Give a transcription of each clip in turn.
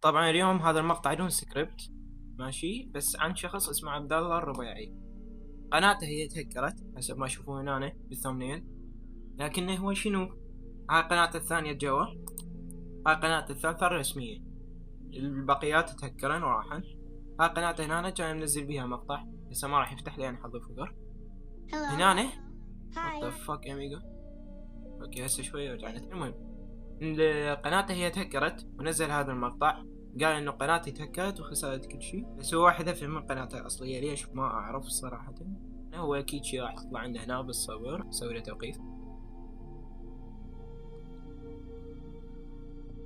طبعا اليوم هذا المقطع بدون سكريبت ماشي، بس عن شخص اسمه عبد الله الربيعي. قناته هي تهكرت حسب ما تشوفون هنا بالثمنيل، لكنه هو شنو؟ هاي قناته الثانية جوا، هاي قناته الثالثة الرسمية، البقيات تهكرن وراحن. هاي قناته هنا كان منزل بيها مقطع بس ما راح يفتح لي انا حظ الفقر هنا. what the fuck اميجو. اوكي هسه شوية ورجعنا. المهم قناته هي تهكرت ونزل هذا المقطع، قال انه قناتي تهكرت وخسرت كل شيء، بس هو واحد افهم من قناته الاصليه. ليش ما اعرف صراحه. هو اكيد شيء راح يطلع عندنا هنا بالصور، اسوي له توقيف.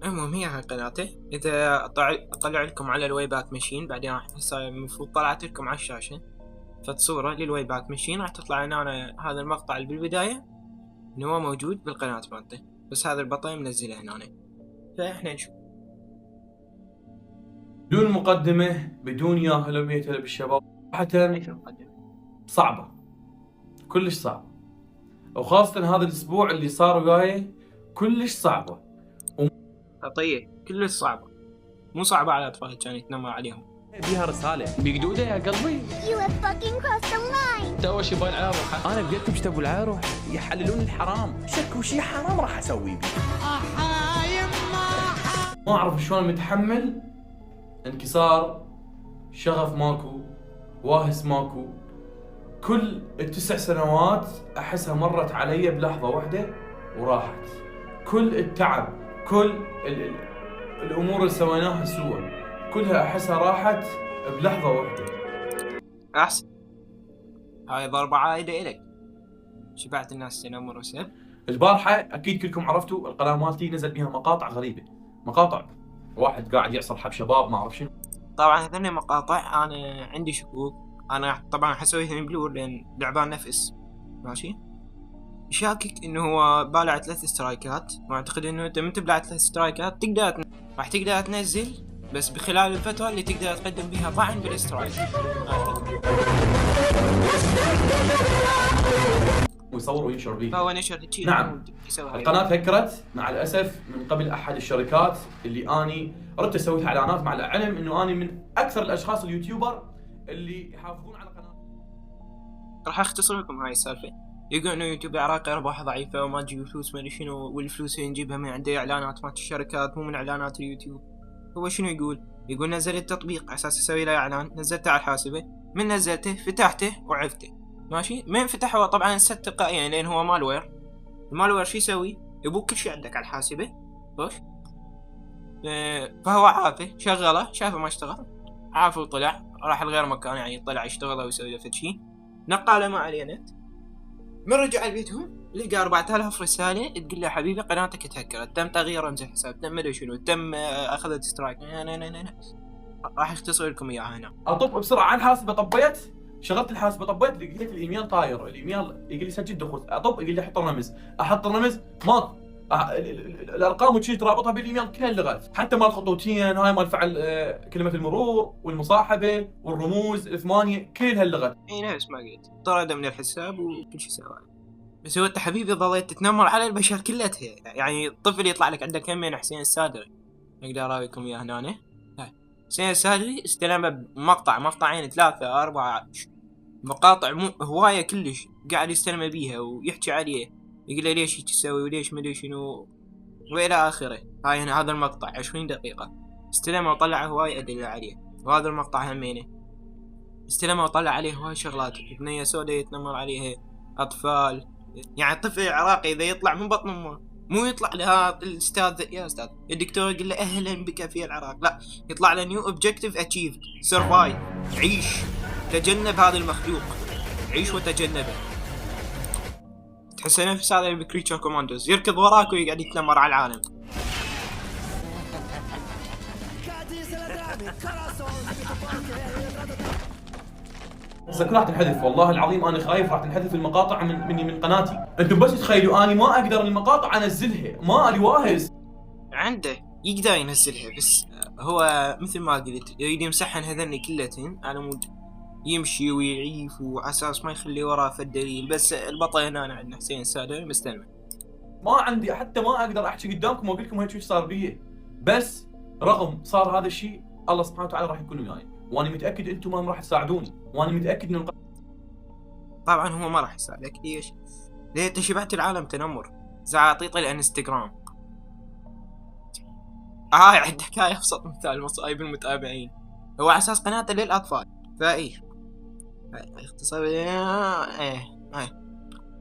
المهم هي هاي قناته. اذا اطلع لكم على الويباك ماشين بعدين راح المفروض طلعت لكم على الشاشه فتصوره للويباك ماشين، راح تطلع لنا هذا المقطع اللي بالبدايه انه هو موجود بالقناه مالته، بس هذا البطل منزله هنا. فاحنا نشوف بدون مقدمة، بدون يا هلا ويا هلا بالشباب. صراحة صعبة، كلش صعبة، وخاصة هذا الأسبوع اللي صار وياي كلش صعبة. خطية كلش صعبة، مو صعبة على أطفال كان يتنمر عليهم. بيها رسالة بقدودة يا قلبي. You have fucking crossed the line. تو شي يبغى العاروح. أنا بقيتكم ايش تبوا العاروح؟ يحللون الحرام، شكوا شي حرام راح أسوي بيه. ما أعرف شلون متحمل انكسار، شغف ماكو، واهس ماكو. كل ال9 سنوات أحسها مرت علي بلحظة واحدة وراحت. كل التعب، كل الأمور اللي سويناها سوا كلها أحسها راحت بلحظة واحدة. أحسن هاي ضربة عائدة إلك. شبعت الناس تنمر وسب. البارحة أكيد كلكم عرفتوا القناة مالتي نزل بيها مقاطع غريبة، مقاطع واحد قاعد يعصر حب شباب ما أعرف شنو. طبعا هذني مقاطع أنا عندي شكوك. أنا طبعا حسويها من بلور لأن لعبان نفس ماشي. شاكك إنه هو بالع 3 سترايكات، وأعتقد إنه أنت من تبلع 3 سترايكات راح تقدر تنزل، بس بخلال الفترة اللي تقدر تقدم بيها طعن بالسترايك. ويصور وينشر بيه. فهو نشر هالشي. نعم. القناة هكرت مع الأسف من قبل أحد الشركات اللي أني ردت سويت إعلانات، مع العلم إنه أني من أكثر الأشخاص اليوتيوبر اللي يحافظون على قناة. راح أختصر لكم هاي السالفة. يقول إنه يوتيوب العراقي أرباحه ضعيفة وما تجيب فلوس ما أدري شنو، والفلوس اللي نجيبها من عند إعلانات مالت الشركات مو من إعلانات اليوتيوب. هو شنو يقول نزل التطبيق على أساس أسوي له إعلان، نزلته على الحاسبة، من نزلته فتحته وعفته ماشي. من فتحه هو طبعا ست تلقائيا لأن هو مالوير. المالوير شو يسوي؟ يبوك كل شيء عندك على الحاسبة خوش. فهو عافه شغله، شافه ما اشتغل عافه وطلع راح لغير مكان، يعني طلع يشتغل ويسوي له شيء، نقاله ما عليه نت. من رجع لبيتهم لقى 4000 رسالة تقول له حبيبي قناتك تهكرت، تم تغيير رمز الحساب، تم مدري شنو، تم أخذت سترايك. راح اختصر لكم إياها هنا. أطب بسرعة على الحاسبة، طبيت شغلت الحاسبة، طبيت لقيت الايميل طاير. الايميل يقول لي سجل دخول، اطب يقول لي احط الرمز، احط الرمز ما الارقام وشي ترابطها بالايميل كلها لغات، حتى مال خطوتين هاي مال فعل كلمة المرور والمصاحبة والرموز الثمانية كلها اللغات. اي نفس ما قلت طرد من الحساب وكل شيء سواه. بس هو انت حبيبي ظليت تتنمر على البشر كلها. يعني الطفل يطلع لك عندك كم حسين السادري، اقدر اراويكم اياه هنا. حسين السادري استلم مقطعين 3 4 مقاطع هواية كلش قاعد يستلم بيها ويحكي عليه، يقول له ليش تسوي وليش ما ادري شنو والى اخره. هاي هنا هذا المقطع 20 دقيقة استلمه وطلع هواية ادلة عليه، وهذا المقطع همينه استلمه وطلع عليه هواي شغلات. بنية سودا يتنمر عليها، اطفال. يعني الطفل العراقي اذا يطلع من بطن امه مو يطلع لها الاستاذ يا استاذ الدكتور يقول له اهلا بك في العراق، لا يطلع له نيو اوبجكتيف اتشيفد، سرفايف، عيش، تجنب هذا المخلوق، عيش وتجنبه. تحس نفس هذا بكريتشر كوماندوز يركض وراك ويقعد يتنمر على العالم. هسه راح تنحذف، والله العظيم انا خايف راح تنحذف المقاطع من قناتي. انتم بس تخيلوا اني ما اقدر المقاطع انزلها، ما لي واهز. عنده يقدر ينزلها بس هو مثل ما قلت يريد يمسحن هذني كلتين على مود يمشي ويعيف وعساس ما يخلي وراه في الدليل. بس البطل هنا عندنا حسين السادري مستلمه. ما عندي حتى ما اقدر احكي قدامكم واقول لكم هيك شو صار بيه، بس رغم صار هذا الشيء الله سبحانه وتعالى راح يكون وياي، وانا متاكد انتم ما راح تساعدوني، وانا متاكد ان طبعا هو ما راح يساعدك. ليش؟ ليه انت شبعت العالم تنمر، زعاطيط الانستغرام. عندك حكاية ابسط مثال مصايب المتابعين، هو على اساس قناته للاطفال، فايه اختصار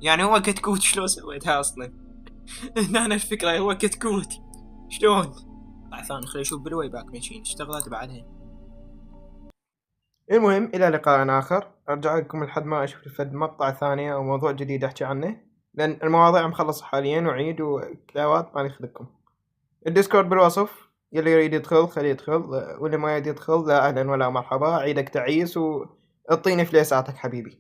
يعني هو كتكوت. شلون سويتها اصلا؟ هنا الفكرة، هو كتكوت شلون؟ ثاني خلينا نشوف بالويباك ماشيين اشتغلت بعدها. المهم الى لقاء اخر، ارجع لكم لحد ما اشوف فد مقطع ثانية او موضوع جديد احكي عنه، لان المواضيع مخلصة حاليا وعيد وكلاوات ما يخليكم. الديسكورد بالوصف، يلي يريد يدخل خليه يدخل، واللي ما يريد يدخل لا اهلا ولا مرحبا، عيدك تعيس واعطيني فليساتك حبيبي.